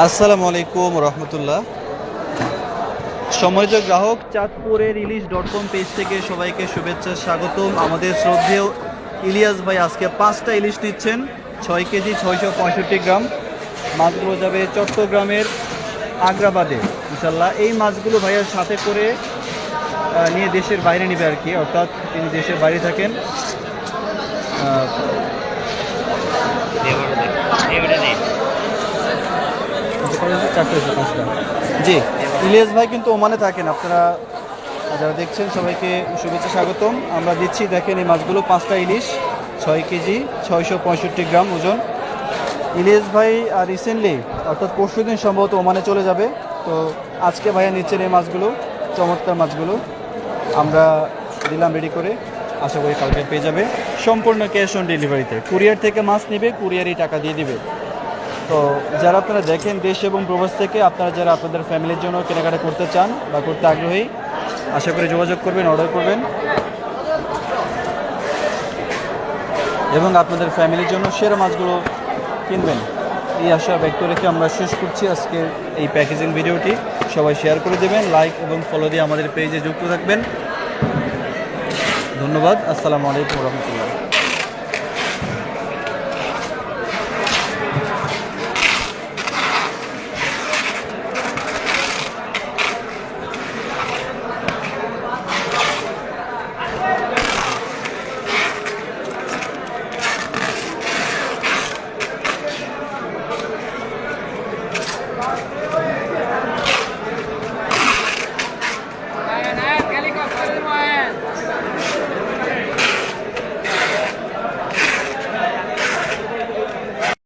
আসসালামু আলাইকুম রহমতুল্লাহ। সম্মানিত গ্রাহক, চাঁদপুরের ইলিশ.com পেজ থেকে সবাইকে শুভেচ্ছা স্বাগতম। আমাদের শ্রদ্ধেয় ইলিয়াস ভাই আজকে 5টা ইলিশ নিচ্ছেন, 6 কেজি 665 গ্রাম। মাছগুলো যাবে চট্টগ্রামের আগ্রাবাদে ইনশাল্লাহ। এই মাছগুলো ভাইয়ার সাথে করে নিয়ে দেশের বাইরে নেবে আর কি, অর্থাৎ তিনি দেশের বাইরে থাকেন। জি, ইলিয়াস ভাই কিন্তু ওমানে থাকেন। আপনারা যারা দেখছেন সবাইকে শুভেচ্ছা স্বাগতম। আমরা দিচ্ছি, দেখেন এই মাছগুলো 5টা ইলিশ, 6 কেজি 665 গ্রাম ওজন। ইলিয়াস ভাই রিসেন্টলি অর্থাৎ পরশুদিন সম্ভবত ওমানে চলে যাবে। তো আজকে ভাইয়া নিচ্ছেন এই মাছগুলো, চমৎকার মাছগুলো আমরা দিলাম রেডি করে। আশা করি কালকে পেয়ে যাবে সম্পূর্ণ ক্যাশ অন ডেলিভারিতে। কুরিয়ার থেকে মাছ নেবে, কুরিয়ারই টাকা দিয়ে দিবে। তো যারা আপনারা দেখেন দেশ এবং প্রবাস থেকে, আপনারা যারা আপনাদের ফ্যামিলির জন্য কেনাকাটা করতে চান বা করতে আগ্রহী, আশা করি যোগাযোগ করবেন, অর্ডার করবেন এবং আপনাদের ফ্যামিলির জন্য সেরা মাছগুলো কিনবেন। এই আশা ব্যক্ত রেখে আমরা শেষ করছি আজকের এই প্যাকেজিং ভিডিওটি। সবাই শেয়ার করে দেবেন, লাইক এবং ফলো দিয়ে আমাদের পেজে যুক্ত থাকবেন। ধন্যবাদ। আসসালামু আলাইকুম রহমতুল্লাহ।